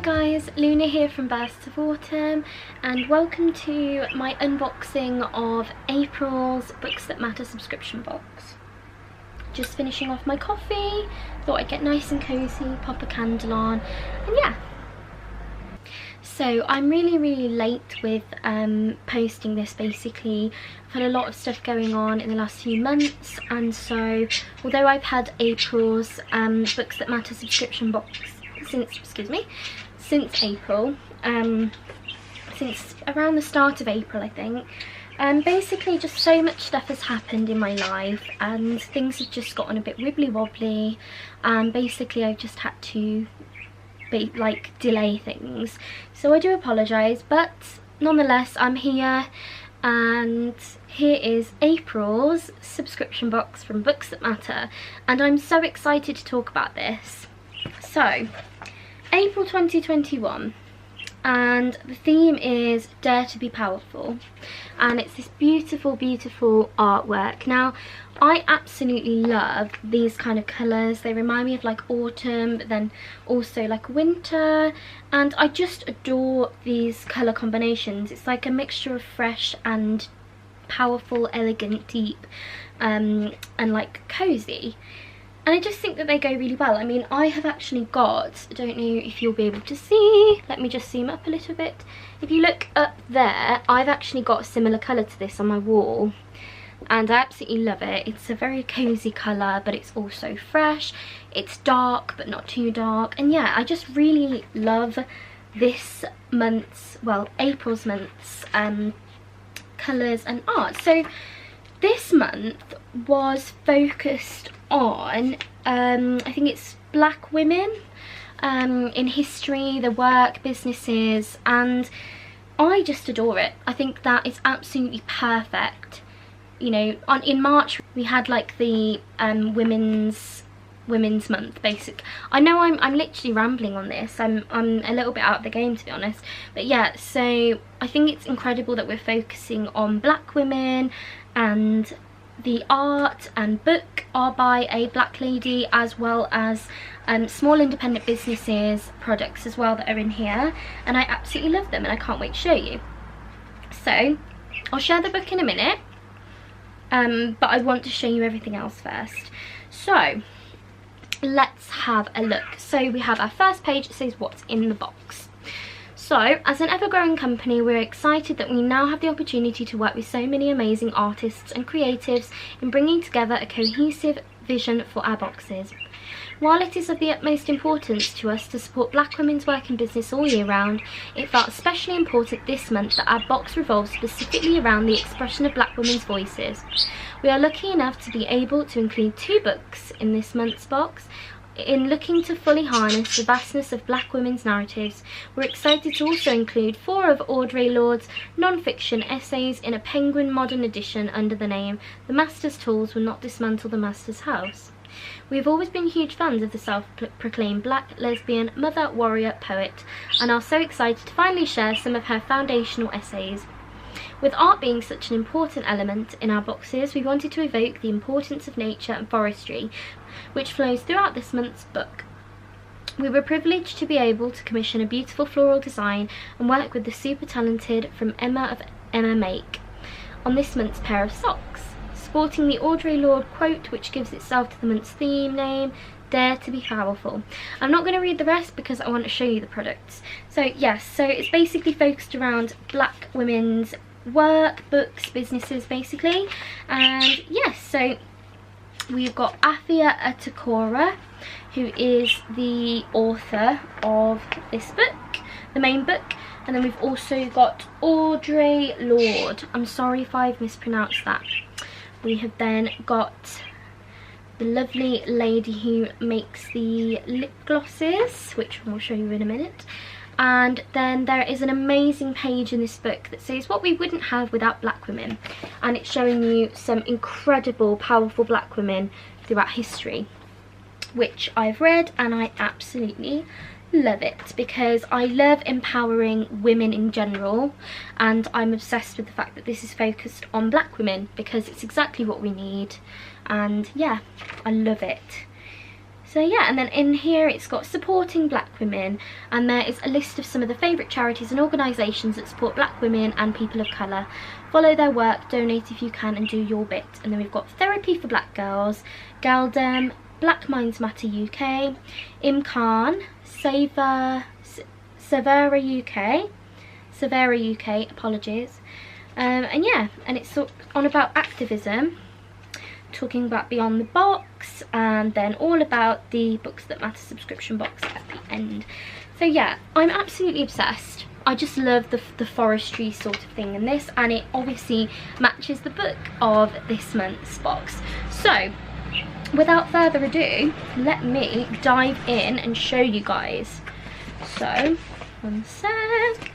guys, Luna here from Bursts of Autumn, and welcome to my unboxing of April's Books That Matter subscription box. Just finishing off my coffee, thought I'd get nice and cozy, pop a candle on, and yeah. So I'm really late with posting this. Basically, I've had a lot of stuff going on in the last few months, and so although I've had April's Books That Matter subscription box since April, since around the start of April I think, basically just so much stuff has happened in my life and things have just gotten a bit wibbly wobbly, and basically I've just had to delay things, so I do apologise, but nonetheless I'm here, and here is April's subscription box from Books That Matter, and I'm so excited to talk about this. So April 2021, and the theme is Dare to be Powerful, and it's this beautiful artwork. Now I absolutely love these kind of colours. They remind me of like autumn, but then also like winter, and I just adore these colour combinations. It's like a mixture of fresh and powerful, elegant, deep, and like cosy. And I just think that they go really well. I mean, I have actually got, I don't know if you'll be able to see, let me just zoom up a little bit. If you look up there, I've actually got a similar colour to this on my wall, and I absolutely love it. It's a very cosy colour, but it's also fresh. It's dark, but not too dark. And yeah, I just really love this month's, well, April's month's colours and art. So this month was focused on, I think it's Black women in history, their work, businesses, and I just adore it. I think that it's absolutely perfect. You know, in March we had like the women's month, basic. I know I'm literally rambling on this. I'm a little bit out of the game, to be honest, but yeah, so I think it's incredible that we're focusing on Black women, and the art and book are by a Black lady, as well as small independent businesses products as well that are in here, and I absolutely love them and I can't wait to show you. So I'll share the book in a minute, but I want to show you everything else first. So let's have a look. So we have our first page. It says what's in the box. So, as an ever-growing company, we're excited that we now have the opportunity to work with so many amazing artists and creatives in bringing together a cohesive vision for our boxes. While it is of the utmost importance to us to support Black women's work and business all year round, it felt especially important this month that our box revolves specifically around the expression of Black women's voices. We are lucky enough to be able to include 2 books in this month's box. In looking to fully harness the vastness of Black women's narratives, we're excited to also include 4 of Audre Lorde's non-fiction essays in a Penguin modern edition under the name The Master's Tools Will Not Dismantle the Master's House. We've always been huge fans of the self-proclaimed Black lesbian mother warrior poet, and are so excited to finally share some of her foundational essays. With art being such an important element in our boxes, we wanted to evoke the importance of nature and forestry, which flows throughout this month's book. We were privileged to be able to commission a beautiful floral design and work with the super talented from Emma of Emma Make on this month's pair of socks, sporting the Audre Lorde quote, which gives itself to the month's theme name, Dare to be Powerful. I'm not going to read the rest because I want to show you the products. So yes, so it's basically focused around Black women's work, books, businesses basically, and yes, so we've got Affia Atakora, who is the author of this book, the main book, and then we've also got Audre Lorde. I'm sorry if I've mispronounced that. We have then got the lovely lady who makes the lip glosses, which I'll show you in a minute. And then there is an amazing page in this book that says what we wouldn't have without Black women, and it's showing you some incredible powerful Black women throughout history, which I've read and I absolutely love it, because I love empowering women in general, and I'm obsessed with the fact that this is focused on Black women because it's exactly what we need, and yeah, I love it. So yeah, and then in here it's got supporting black women, and there is a list of some of the favourite charities and organisations that support black women and people of colour. Follow their work, donate if you can, and do your bit. And then we've got Therapy for Black Girls, Galdem, Black Minds Matter UK, Imcan, Severa UK, apologies. And yeah, and it's on about activism, talking about Beyond the Box, and then all about the Books That Matter subscription box at the end. So yeah, I'm absolutely obsessed. I just love the forestry sort of thing in this, and it obviously matches the book of this month's box. So without further ado, let me dive in and show you guys. So one sec.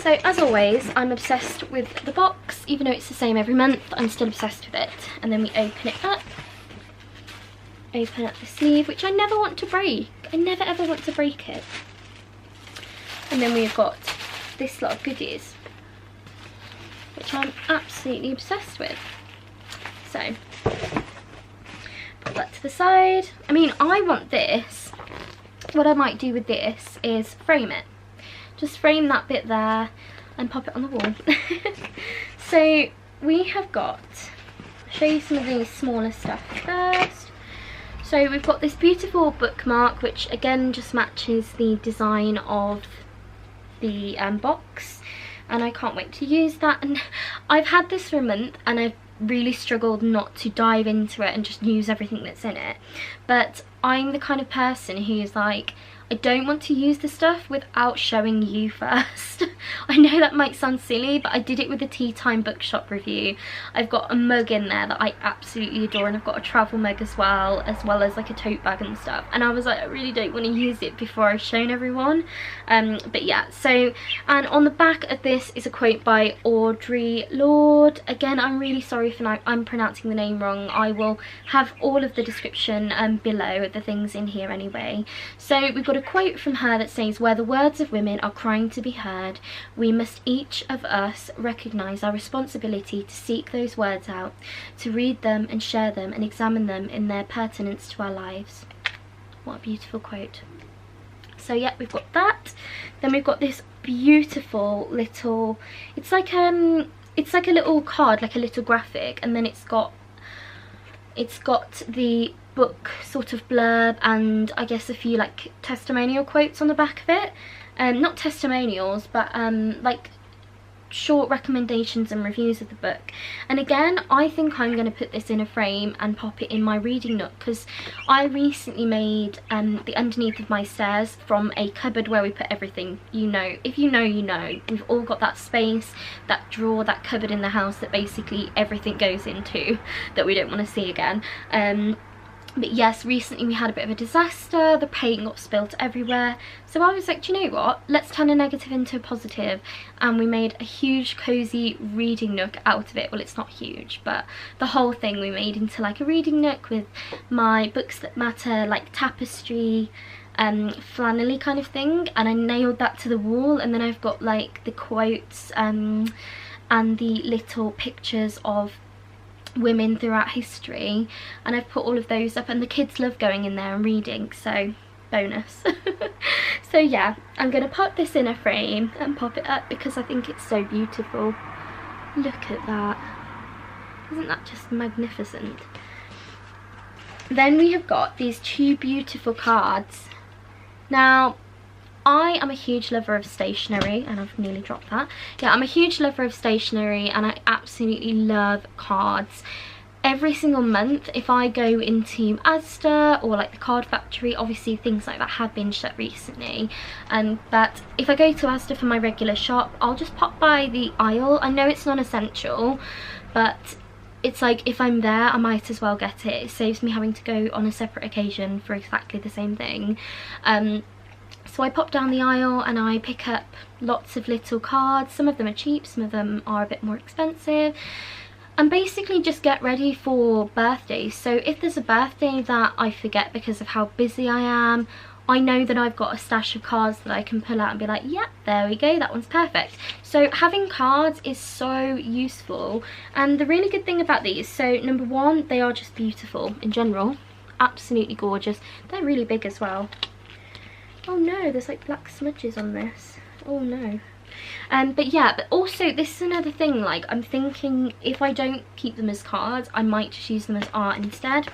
So as always, I'm obsessed with the box. Even though it's the same every month, I'm still obsessed with it. And then we open it up. Open up the sleeve, which I never want to break. I never ever want to break it. And then we've got this lot of goodies, which I'm absolutely obsessed with. So put that to the side. I mean, I want this. What I might do with this is frame it. Just frame that bit there and pop it on the wall. So we have got, I'll show you some of the smaller stuff first. So we've got this beautiful bookmark, which again just matches the design of the box, and I can't wait to use that. And I've had this for a month and I've really struggled not to dive into it and just use everything that's in it. But I'm the kind of person who's like, I don't want to use the stuff without showing you first. I know that might sound silly, but I did it with the Tea Time Bookshop review. I've got a mug in there that I absolutely adore, and I've got a travel mug as well as like a tote bag and stuff. And I was like, I really don't want to use it before I've shown everyone. But yeah, so, and on the back of this is a quote by Audre Lorde. Again, I'm really sorry if I'm pronouncing the name wrong. I will have all of the description below, the things in here anyway. So we've got a quote from her that says, "Where the words of women are crying to be heard, we must each of us recognise our responsibility to seek those words out, to read them and share them and examine them in their pertinence to our lives." What a beautiful quote. So yeah, we've got that. Then we've got this beautiful little, it's like a little card, like a little graphic, and then it's got the book sort of blurb and I guess a few like testimonial quotes on the back of it. Not testimonials, but like short recommendations and reviews of the book. And again, I think I'm going to put this in a frame and pop it in my reading nook, because I recently made the underneath of my stairs from a cupboard where we put everything. You know, if you know, you know. We've all got that space, that drawer, that cupboard in the house that basically everything goes into that we don't want to see again. But yes, recently we had a bit of a disaster. The paint got spilt everywhere. So I was like, do you know what? Let's turn a negative into a positive. And we made a huge cozy reading nook out of it. Well, it's not huge, but the whole thing we made into like a reading nook with my Books That Matter, like tapestry, flannelly kind of thing. And I nailed that to the wall. And then I've got like the quotes and the little pictures of women throughout history, and I've put all of those up, and the kids love going in there and reading, so bonus. So yeah, I'm gonna pop this in a frame and pop it up because I think it's so beautiful. Look at that, isn't that just magnificent? Then we have got these two beautiful cards. Now I am a huge lover of stationery, and I've nearly dropped that. Yeah, I'm a huge lover of stationery, and I absolutely love cards. Every single month, if I go into Asda or like the Card Factory, obviously things like that have been shut recently, but if I go to Asda for my regular shop, I'll just pop by the aisle. I know it's non-essential, but it's like if I'm there, I might as well get it. It saves me having to go on a separate occasion for exactly the same thing. So I pop down the aisle and I pick up lots of little cards. Some of them are cheap, some of them are a bit more expensive. And basically just get ready for birthdays. So if there's a birthday that I forget because of how busy I am, I know that I've got a stash of cards that I can pull out and be like, yeah, there we go, that one's perfect. So having cards is so useful. And the really good thing about these, so number one, they are just beautiful in general. absolutely gorgeous. They're really big as well. Oh no, there's like black smudges on this. Oh no. But yeah, but also this is another thing, like I'm thinking if I don't keep them as cards, I might just use them as art instead.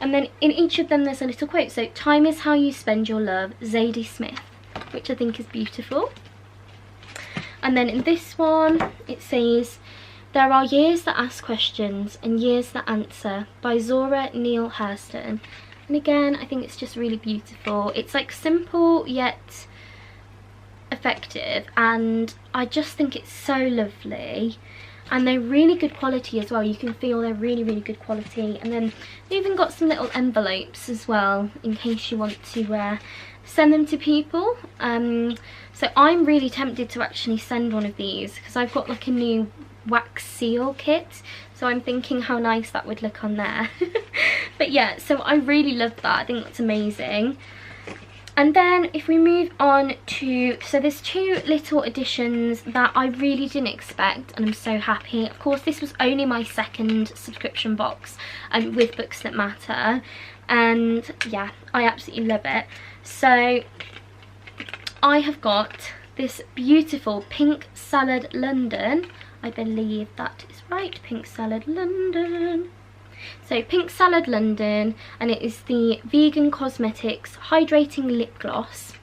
And then in each of them there's a little quote. So, time is how you spend your love, Zadie Smith, which I think is beautiful. And then in this one it says, there are years that ask questions and years that answer, by Zora Neale Hurston. And again, I think it's just really beautiful. It's like simple yet effective, and I just think it's so lovely, and they're really good quality as well. You can feel they're really, really good quality. And then they even got some little envelopes as well in case you want to send them to people. So I'm really tempted to actually send one of these because I've got like a new wax seal kit, so I'm thinking how nice that would look on there. But yeah, so I really love that. I think that's amazing. And then if we move on to, so there's two little additions that I really didn't expect, and I'm so happy. Of course, this was only my second subscription box with Books That Matter, and yeah, I absolutely love it. So I have got this beautiful Pink Salad London. I believe that is right, Pink Salad London. So Pink Salad London, and it is the Vegan Cosmetics Hydrating Lip Gloss,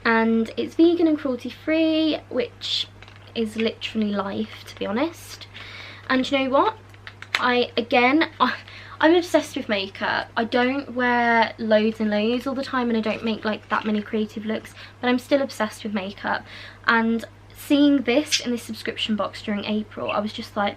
and it's vegan and cruelty free, which is literally life, to be honest. And you know what, I'm obsessed with makeup. I don't wear loads and loads all the time, and I don't make like that many creative looks, but I'm still obsessed with makeup. And seeing this in this subscription box during April, I was just like,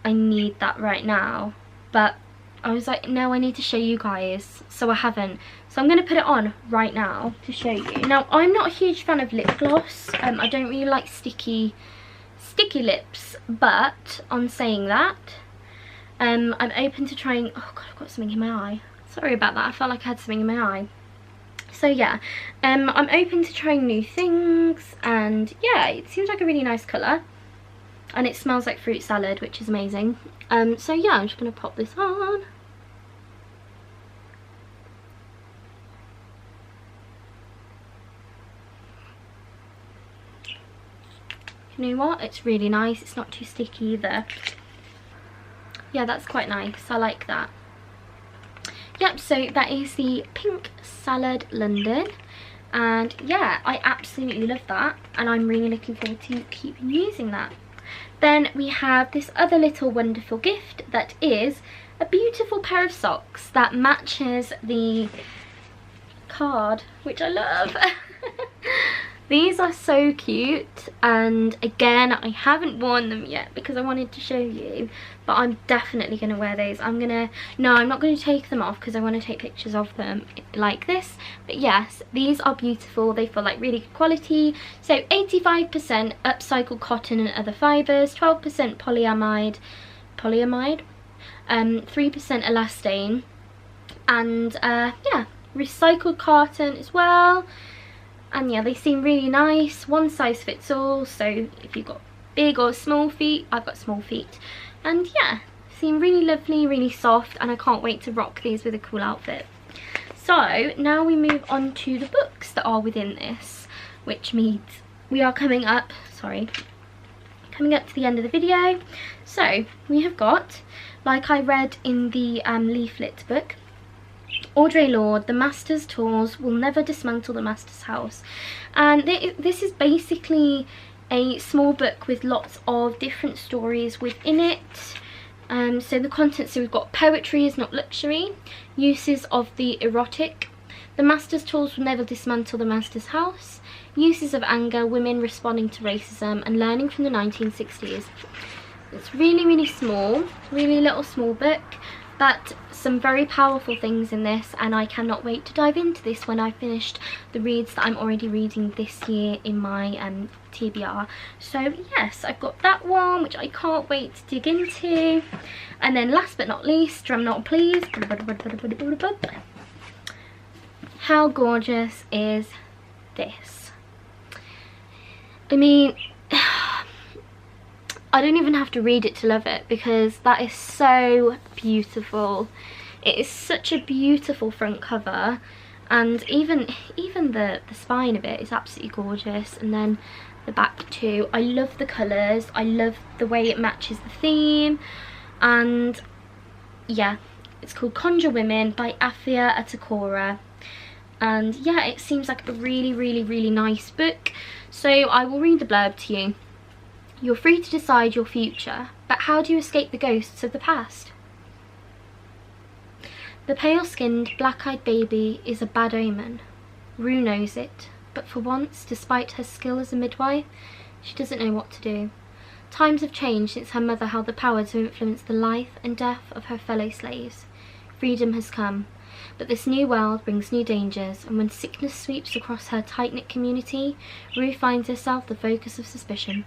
I need that right now. But I was like, no, I need to show you guys, so I haven't. So I'm going to put it on right now to show you. Now, I'm not a huge fan of lip gloss. I don't really like sticky lips, but on saying that, I'm open to trying. Oh god, I've got something in my eye. Sorry about that, I felt like I had something in my eye. So yeah, I'm open to trying new things, and yeah, it seems like a really nice colour. And it smells like fruit salad, which is amazing. So yeah, I'm just going to pop this on. You know what? It's really nice. It's not too sticky either. Yeah, that's quite nice. I like that. Yep, so that is the Pink Salad London. And yeah, I absolutely love that. And I'm really looking forward to keeping using that. Then we have this other little wonderful gift that is a beautiful pair of socks that matches the card, which I love. These are so cute, and again, I haven't worn them yet because I wanted to show you, but I'm definitely going to wear these. I'm not going to take them off because I want to take pictures of them like this. But yes, these are beautiful. They feel like really good quality. So 85% upcycled cotton and other fibres, 12% polyamide, 3% elastane, and yeah, recycled carton as well. And yeah, they seem really nice. One size fits all, so if you've got big or small feet, I've got small feet. And yeah, seem really lovely, really soft, and I can't wait to rock these with a cool outfit. So now we move on to the books that are within this, which means we are coming up to the end of the video. So we have got, like I read in the leaflet book, Audre Lorde, The Master's Tools Will Never Dismantle the Master's House. And this is basically a small book with lots of different stories within it. So the contents, so we've got Poetry is Not Luxury, Uses of the Erotic, The Master's Tools Will Never Dismantle the Master's House, Uses of Anger, Women Responding to Racism, and Learning from the 1960s. It's really, really small, really little small book, but some very powerful things in this, and I cannot wait to dive into this when I've finished the reads that I'm already reading this year in my TBR. So yes, I've got that one, which I can't wait to dig into. And then last but not least, drum not please, how gorgeous is this? I mean, I don't even have to read it to love it, because that is so beautiful. It is such a beautiful front cover, and even the spine of it is absolutely gorgeous, and then the back too. I love the colours, I love the way it matches the theme, and yeah, it's called Conjure Women by Affia Atakora. And yeah, it seems like a really nice book. So I will read the blurb to you. You're free to decide your future, but how do you escape the ghosts of the past? The pale-skinned, black-eyed baby is a bad omen. Rue knows it, but for once, despite her skill as a midwife, she doesn't know what to do. Times have changed since her mother held the power to influence the life and death of her fellow slaves. Freedom has come, but this new world brings new dangers, and when sickness sweeps across her tight-knit community, Rue finds herself the focus of suspicion.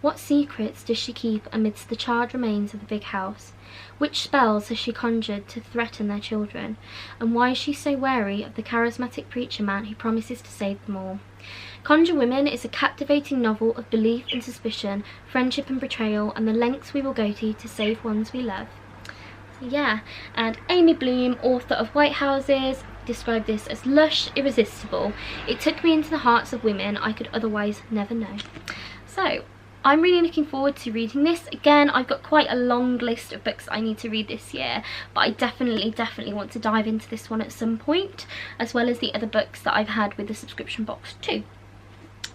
What secrets does she keep amidst the charred remains of the big house? Which spells has she conjured to threaten their children? And why is she so wary of the charismatic preacher man who promises to save them all? Conjure Women is a captivating novel of belief and suspicion, friendship and betrayal, and the lengths we will go to save ones we love. Yeah, and Amy Bloom, author of White Houses, described this as lush, irresistible. It took me into the hearts of women I could otherwise never know. So I'm really looking forward to reading this. Again, I've got quite a long list of books I need to read this year, but I definitely want to dive into this one at some point, as well as the other books that I've had with the subscription box too.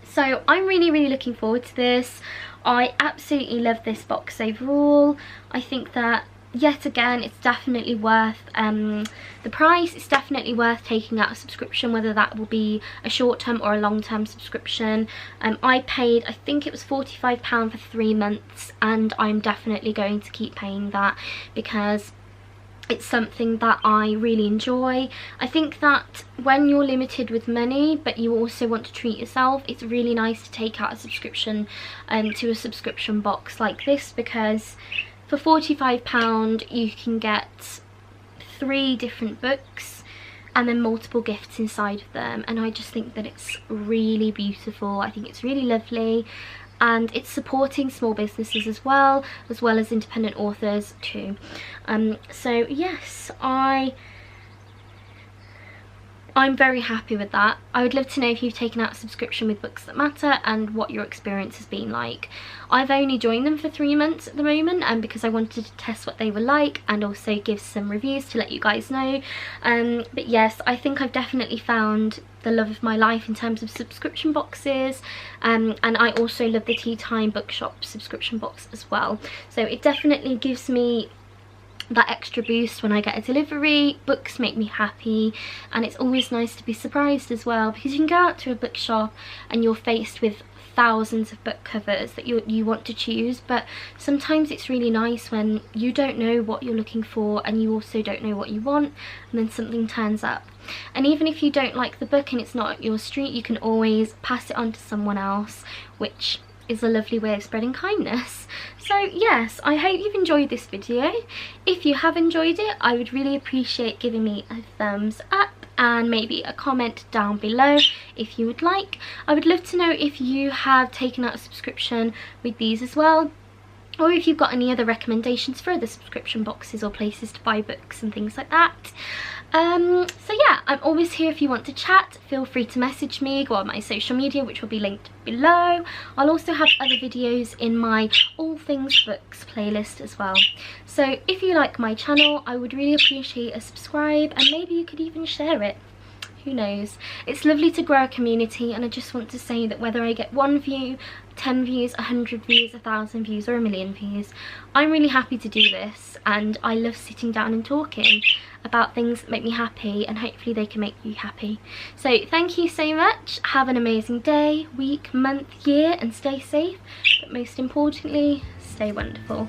So I'm really looking forward to this. I absolutely love this box overall. I think that yet again it's definitely worth the price. It's definitely worth taking out a subscription, whether that will be a short-term or a long-term subscription. I paid, I think it was £45 for 3 months, and I'm definitely going to keep paying that because it's something that I really enjoy. I think that when you're limited with money but you also want to treat yourself, it's really nice to take out a subscription to a subscription box like this, because for £45 you can get 3 different books and then multiple gifts inside of them, and I just think that it's really beautiful. I think it's really lovely, and it's supporting small businesses as well as independent authors too. So yes, I'm very happy with that. I would love to know if you've taken out a subscription with Books That Matter and what your experience has been like. I've only joined them for 3 months at the moment, and because I wanted to test what they were like and also give some reviews to let you guys know. But yes, I think I've definitely found the love of my life in terms of subscription boxes, and I also love the Tea Time Bookshop subscription box as well. So it definitely gives me that extra boost when I get a delivery. Books make me happy, and it's always nice to be surprised as well, because you can go out to a bookshop and you're faced with thousands of book covers that you want to choose, but sometimes it's really nice when you don't know what you're looking for and you also don't know what you want, and then something turns up. And even if you don't like the book and it's not up your street, you can always pass it on to someone else, which is a lovely way of spreading kindness. So yes, I hope you've enjoyed this video. If you have enjoyed it, I would really appreciate giving me a thumbs up and maybe a comment down below if you would like. I would love to know if you have taken out a subscription with these as well, or if you've got any other recommendations for other subscription boxes or places to buy books and things like that. So yeah, I'm always here if you want to chat. Feel free to message me, go on my social media, which will be linked below. I'll also have other videos in my All Things Books playlist as well. So if you like my channel, I would really appreciate a subscribe, and maybe you could even share it. Who knows? It's lovely to grow a community, and I just want to say that whether I get 1 view, 10 views, 100 views, 1,000 views or 1,000,000 views, I'm really happy to do this, and I love sitting down and talking about things that make me happy, and hopefully they can make you happy. So thank you so much. Have an amazing day, week, month, year, and stay safe, but most importantly, stay wonderful.